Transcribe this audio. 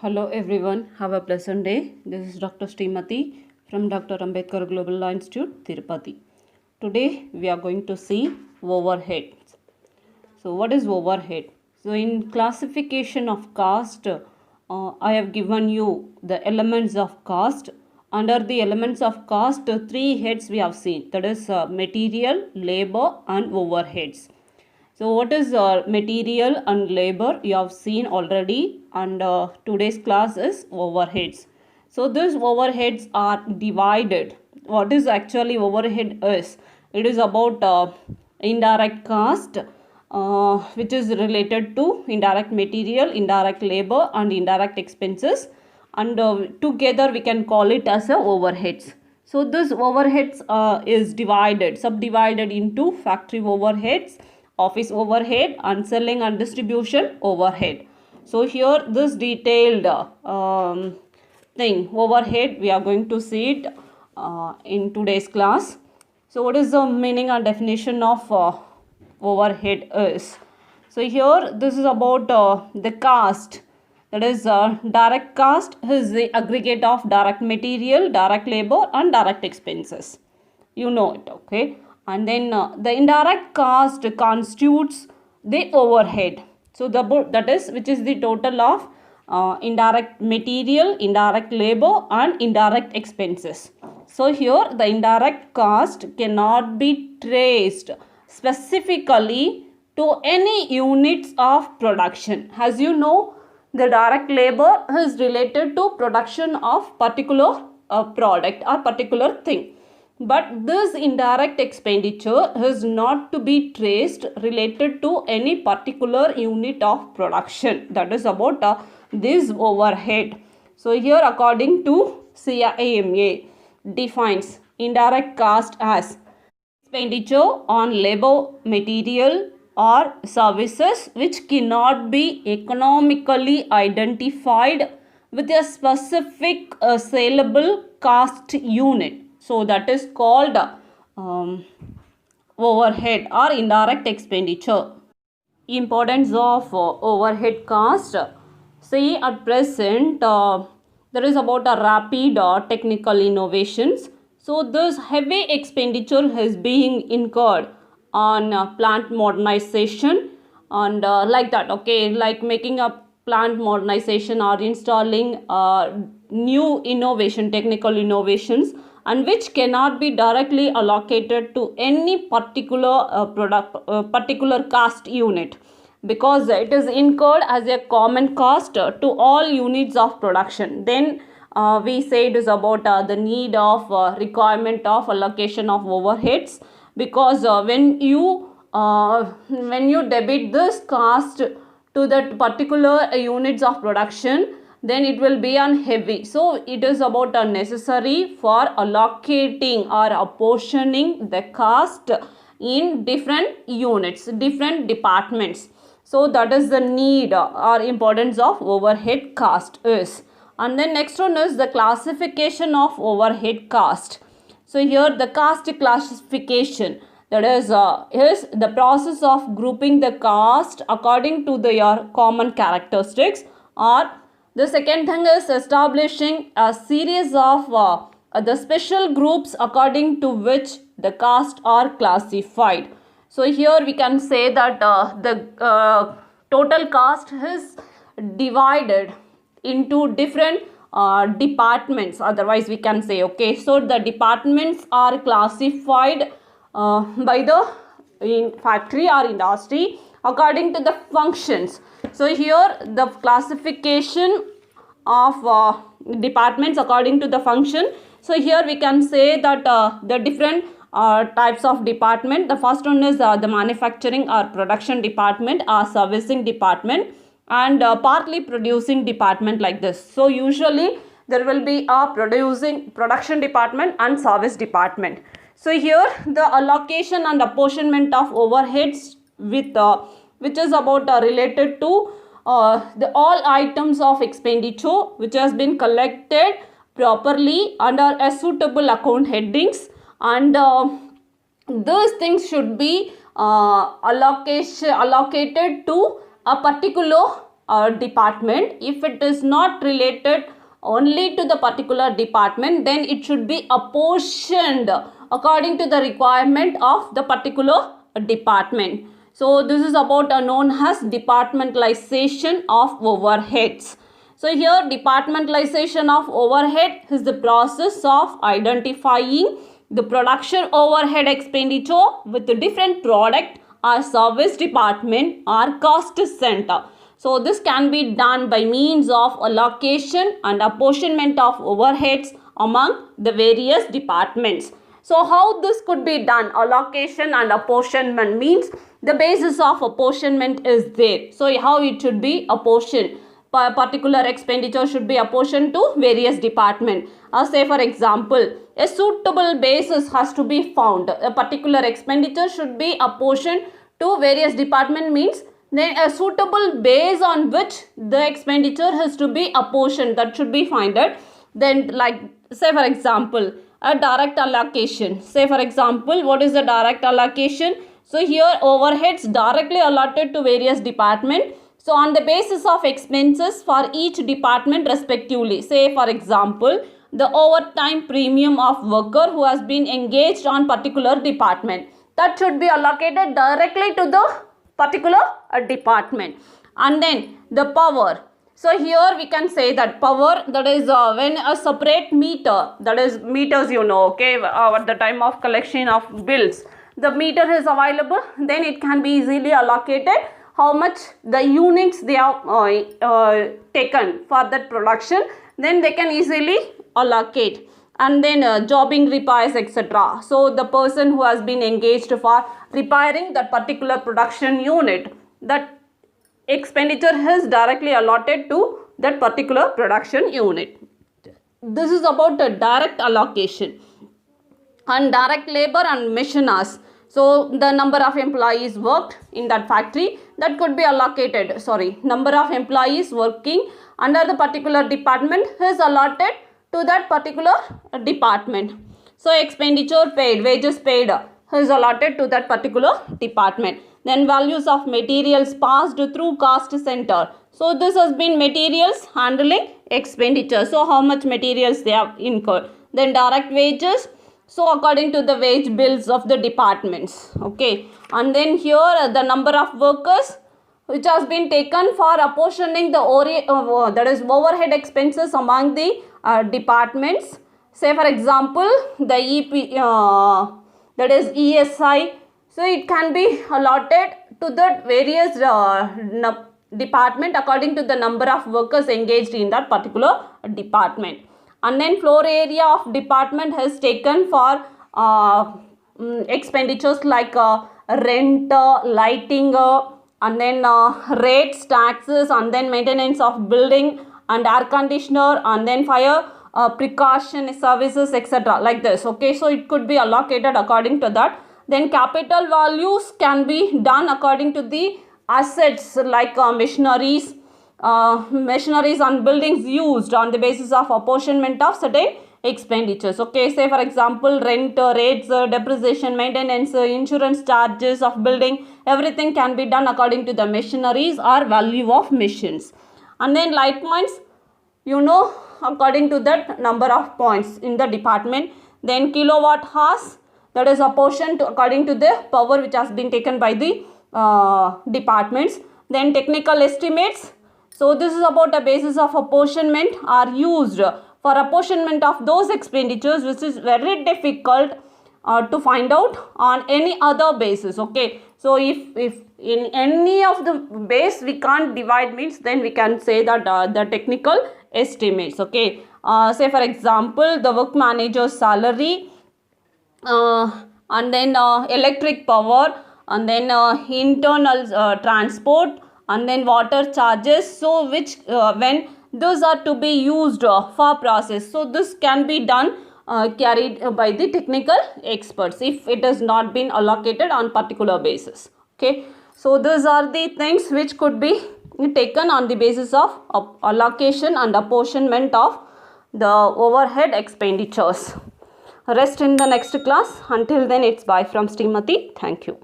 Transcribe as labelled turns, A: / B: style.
A: Hello everyone, have a pleasant day. This is Dr. Srimati from Dr. Ambedkar Global Law Institute, Tirupati. Today we are going to see overheads. So what is overhead? So in classification of cost, I have given you the elements of cost. Under the elements of cost, three heads we have seen, that is material, labor and overheads. So what is material and labor? You have seen already, and today's class is overheads. So these overheads are divided. What is actually overhead is? It is about indirect cost, which is related to indirect material, indirect labor and indirect expenses, and together we can call it as a overheads. So this overheads is subdivided into factory overheads, office overhead and selling and distribution overhead. So here this detailed thing overhead we are going to see it in today's class. So what is the meaning and definition of overhead is? So here this is about the cost, that is direct cost is the aggregate of direct material, direct labor and direct expenses. You know it, okay? And then the indirect cost constitutes the overhead. So that is which is the total of indirect material, indirect labor and indirect expenses. So here the indirect cost cannot be traced specifically to any units of production. As you know, the direct labor is related to production of particular product or particular thing. But this indirect expenditure is not to be traced related to any particular unit of production. That is about this overhead. So here according to CIMA defines indirect cost as expenditure on labor, material or services which cannot be economically identified with a specific saleable cost unit. So that is called overhead or indirect expenditure. Importance of overhead cost. See, at present there is about a rapid technical innovations. So this heavy expenditure is being incurred on plant modernization and like that, okay, like making a plant modernization or installing new innovation, technical innovations, and which cannot be directly allocated to any particular particular cost unit, because it is incurred as a common cost to all units of production. Then we say it is about the need of requirement of allocation of overheads, because when you debit this cost to that particular units of production, then it will be on heavy. So it is about a necessary for allocating or apportioning the cost in different units, different departments. So that is the need or importance of overhead cost is. And then next one is the classification of overhead cost. So here the cost classification, that is the process of grouping the cost according to their common characteristics, or the second thing is establishing a series of the special groups according to which the costs are classified. So here we can say that the total cost is divided into different departments, otherwise we can say, okay, so the departments are classified by the in factory or industry according to the functions. So here the classification of departments according to the function. So here we can say that the different types of department. The first one is the manufacturing or production department, or servicing department, and partly producing department, like this. So usually there will be a production department and service department. So here the allocation and apportionment of overheads with which is about related to the all items of expenditure which has been collected properly under a suitable account headings, and those things should be allocated to a particular department. If it is not related only to the particular department, then it should be apportioned according to the requirement of the particular department. So this is about known as departmentalization of overheads. So here departmentalization of overhead is the process of identifying the production overhead expenditure with the different product or service department or cost center. So this can be done by means of allocation and apportionment of overheads among the various departments. So how this could be done? Allocation and apportionment means the basis of apportionment is there. So how it should be apportioned? Particular expenditure should be apportioned to various departments. Say for example, a suitable basis has to be found. A particular expenditure should be apportioned to various department means then a suitable base on which the expenditure has to be apportioned, that should be found. Then like say for example, a direct allocation. Say for example, what is the direct allocation? So here overheads directly allotted to various departments. So on the basis of expenses for each department respectively. Say for example, the overtime premium of worker who has been engaged on particular department, that should be allocated directly to the particular department. And then the power. So here we can say that power, that is when a separate meter, that is meters okay, at the time of collection of bills, the meter is available, then it can be easily allocated how much the units they have taken for that production, then they can easily allocate. And then jobbing repairs, etc. So the person who has been engaged for repairing that particular production unit, that expenditure is directly allotted to that particular production unit. This is about the direct allocation. And direct labor and machine hours. So the number of employees worked in that factory, that could be allocated. Number of employees working under the particular department is allotted to that particular department. So expenditure paid, wages paid is allotted to that particular department. Then values of materials passed through cost center. So this has been materials handling expenditure. So how much materials they have incurred. Then direct wages. So according to the wage bills of the departments. Okay. And then here the number of workers which has been taken for apportioning the that is overhead expenses among the departments. Say for example, the EP, that is ESI. So it can be allotted to the various department according to the number of workers engaged in that particular department. And then floor area of department has taken for expenditures like rent, lighting, and then rates, taxes, and then maintenance of building and air conditioner, and then fire precaution services, etc. like this. Okay, so it could be allocated according to that. Then capital values can be done according to the assets like machineries and buildings used on the basis of apportionment of certain expenditures. Okay, say for example, rent, rates, depreciation, maintenance, insurance charges of building, everything can be done according to the machineries or value of machines. And then light points, according to that number of points in the department. Then kilowatt hours, that is apportioned according to the power which has been taken by the departments. Then technical estimates. So this is about the basis of apportionment are used for apportionment of those expenditures which is very difficult to find out on any other basis. Okay, so if in any of the base we can't divide means, then we can say that the technical estimates. Okay, say for example, the work manager's salary, and then electric power, and then internal transport, and then water charges. So which when those are to be used for process, so this can be done carried by the technical experts if it has not been allocated on particular basis. Okay, so these are the things which could be taken on the basis of allocation and apportionment of the overhead expenditures. Rest in the next class. Until then, it's bye from Srimati. Thank you.